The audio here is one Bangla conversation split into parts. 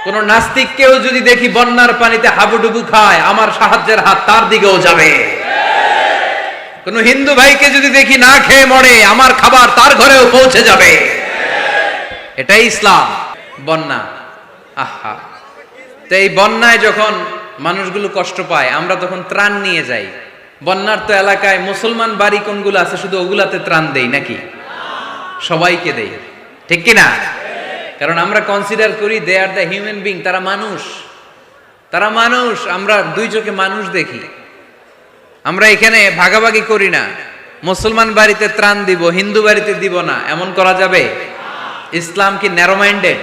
কোন নাস্তিককেও যদি দেখি বন্যার পানিতে হাবুডুবু খায়, আমার সাহায্যের হাত তার দিকেও যাবে। কোন হিন্দু ভাইকে যদি দেখি না খেয়ে মরে, আমার খাবার তার ঘরেও পৌঁছে যাবে। এটাই ইসলাম। বন্যা, আহা, তো এই বন্যায় যখন মানুষগুলো কষ্ট পায়, আমরা তখন ত্রাণ নিয়ে যাই। বন্যার তো এলাকায় মুসলমান বাড়ি কোনগুলো আছে শুধু ওগুলাতে ত্রাণ দেই নাকি? সবাইকে দেই, ঠিক কিনা? কারণ আমরা কনসিডার করি দে আর দ্য হিউম্যান বিং, তারা মানুষ, তারা মানুষ। আমরা দুই চোখে মানুষ দেখি। আমরা এখানে ভাগাভাগি করি না, মুসলমান বাড়িতে ত্রাণ দিব, হিন্দু বাড়িতে দিব না, এমন করা যাবে? ইসলাম কি ন্যারো মাইন্ডেড?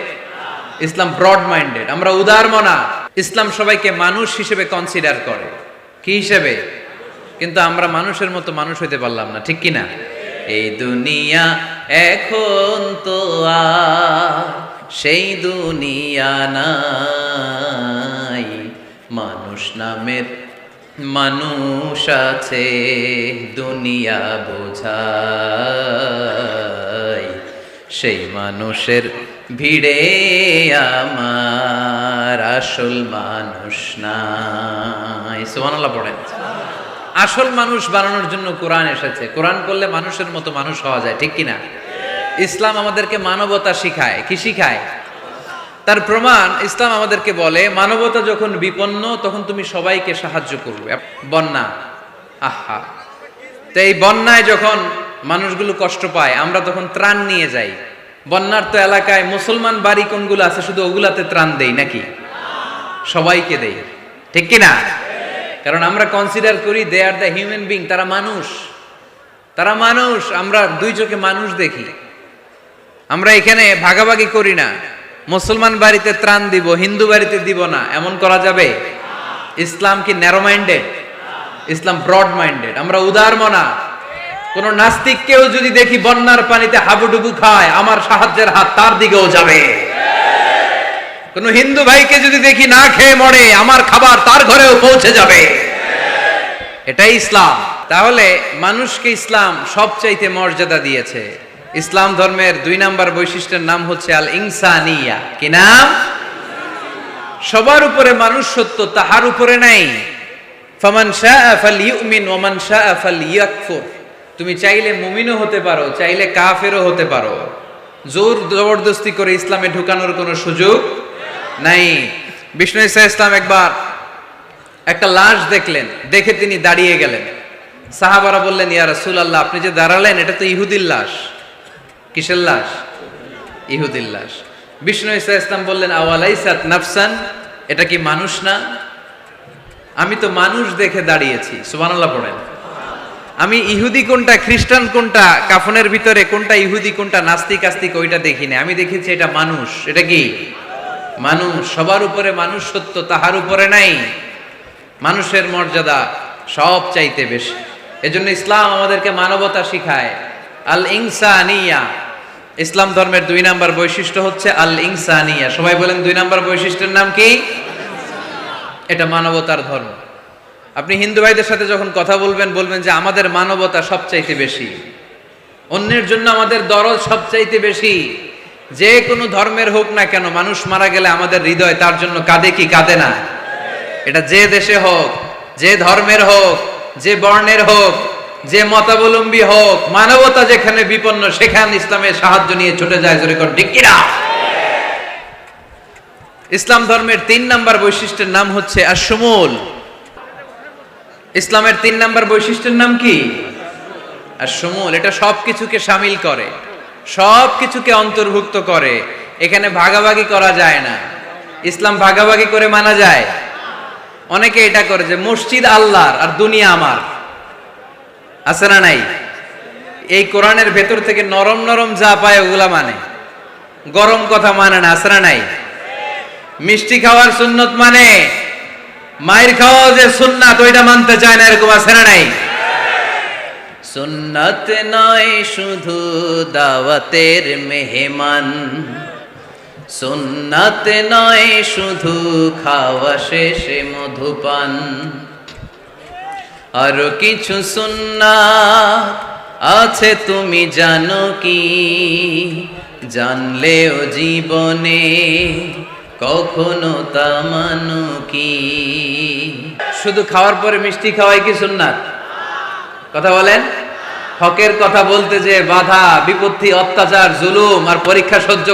ইসলাম ব্রড মাইন্ডেড। আমরা উদারমনা। ইসলাম সবাইকে মানুষ হিসেবে কনসিডার করে। কি হিসেবে? কিন্তু আমরা মানুষের মতো মানুষ হইতে পারলাম না, ঠিক কিনা? এই দুনিয়া এখন তো আর সেই দুনিয়া নাই, মানুষ নামের মানুষ আছে দুনিয়া বোঝাই, সেই মানুষের ভিড়ে আমার আসল মানুষ নাই। সুবহানাল্লাহ পড়েন। আসল মানুষ বানানোর জন্য কোরআন এসেছে। কোরআন করলে মানুষের মতো মানুষ হওয়া যায়, ঠিক কিনা? ইসলাম আমাদেরকে মানবতা শিখায়। কি শিখায়? তার প্রমাণ ইসলাম আমাদেরকে বলে, মানবতা যখন বিপন্ন তখন তুমি সবাইকে সাহায্য করবে। বন্যা, আহা, তো এই বন্যায় যখন মানুষগুলো কষ্ট পায়, আমরা তখন ত্রাণ নিয়ে যাই। বন্যার তো এলাকায় মুসলমান বাড়ি কোনগুলো আছে শুধু ওগুলাতে ত্রাণ দেই নাকি? সবাইকে দেই, ঠিক কিনা? কারণ আমরা কনসিডার করি দে আর দ্য হিউম্যান বিং, তারা মানুষ, তারা মানুষ। আমরা দুই চোখে মানুষ দেখি। আমরা এখানে ভাগাভাগি করি না, মুসলমান বাড়িতে ত্রাণ দিব, হিন্দু বাড়িতে দিব না, এমন করা যাবে? ইসলাম কি ন্যারো মাইন্ডেড? ইসলাম ব্রড মাইন্ডেড। আমরা উদারমনা। কোন নাস্তিককেও যদি দেখি বন্যার পানিতে হাবুডুবু খায়, আমার সাহায্যের হাত তার দিকেও যাবে। কোন হিন্দু ভাইকে যদি দেখি না খেয়ে মরে, আমার খাবার তার ঘরেও পৌঁছে যাবে। এটাই ইসলাম। তাহলে মানুষকে ইসলাম সবচাইতে মর্যাদা দিয়েছে। ইসলাম ধর্মের 2 নাম্বার বৈশিষ্ট্যের নাম হচ্ছে আল ইনসানিয়া। কি নাম? সবার উপরে মানুষ সত্য, তাহার উপরে নাই। ফামান শাআ ফালইউমিন ওয়া মান শাআ ফালইয়াকফুর। তুমি চাইলে মুমিনও হতে পারো, চাইলে কাফেরও হতে পারো। জোর জবরদস্তি করে ইসলামে ঢুকানোর কোনো সুযোগ নাই। বিষ্ণু ঈসা ইসলাম একবার একটা লাশ দেখলেন, দেখে তিনি দাঁড়িয়ে গেলেন। সাহাবারা বললেন, ইয়া রাসূলুল্লাহ, আপনি যে দাঁড়ালেন এটা তো ইহুদির লাশ। কিসের লাশ? ইহুদির লাশ। বিষ্ণু ঈসা ইসলাম বললেন, আওয়ালাইসাত নাফসান, এটা কি মানুষ না? আমি তো মানুষ দেখে দাঁড়িয়েছি। সুবহানাল্লাহ পড়েন। আমি ইহুদি কোনটা, খ্রিস্টান কোনটা, কাফনের ভিতরে কোনটা ইহুদি কোনটা নাস্তিক আস্তিক ওইটা দেখিনি। আমি দেখেছি এটা মানুষ। এটা কি? মানুষ। সবার উপরে মানুষ সত্য, তাহার উপরে নাই। মানুষের মর্যাদা সব চাইতে বেশি। এজন্য ইসলাম আমাদেরকে মানবতা শিখায়। আল ইনসানিয়া। ইসলাম ধর্মের 2 নাম্বার বৈশিষ্ট্য হচ্ছে আল ইনসানিয়া। সবাই বলেন 2 নাম্বার বৈশিষ্ট্যের নাম কি? এটা মানবতার ধর্ম। আপনি হিন্দু ভাইদের সাথে যখন কথা বলবেন, বলবেন যে আমাদের মানবতা সবচাইতে বেশি, অন্যের জন্য আমাদের দরদ সবচাইতে বেশি। যে কোনো ধর্মের হোক না কেন, মানুষ মারা গেলে আমাদের হৃদয় তার জন্য কাঁদে কি কাঁদে না? এটা যে দেশে হোক, যে ধর্মের হোক, যে বর্ণের হোক, যে মতাবলম্বী হোক, মানবতা যেখানে বিপন্ন সেখানে ইসলামের সাহায্য নিয়ে ছুটে যায়। জোরে কর ঠিক কিনা? ইসলাম ধর্মের 3 নাম্বার বৈশিষ্ট্যের নাম হচ্ছে আশ-শুমুল। ইসলামের 3 নাম্বার বৈশিষ্ট্যের নাম কি? আশ-শুমুল। এটা সবকিছুকে শামিল করে, সবকিছুকে অন্তর্ভুক্ত করে। এখানে ভাগাভাগি করা যায় না। ইসলাম ভাগাভাগি করে মানা যায়? অনেকে এটা করে যে মসজিদ আল্লাহর আর দুনিয়া আমার। আছে না নাই? এই কোরআনের ভেতর থেকে নরম নরম যা পায় ওগুলা মানে, গরম কথা মানে না। আছে না নাই? মিষ্টি খাওয়ার সুন্নত মানে, মায়ের খাওয়া যে সুন্নাত ওইটা মানতে চায় না, এরকম আছে না নাই? সুন্নাত নয় শুধু দাওয়াতের মেহমান, সুন্নাত নয় শুধু খাওয়া শেষে মধুপান, আরো কিছু সুন্নাত আছে তুমি জানো কি? জানলেও জীবনে কখনো তামান্নু কি। শুধু খাওয়ার পরে মিষ্টি খাওয়াই কি সুন্নাত? কথা বলেন। হকের কথা বলতে যে বাধা বিপত্তি অত্যাচার জুলুম আর পরীক্ষা সহ্য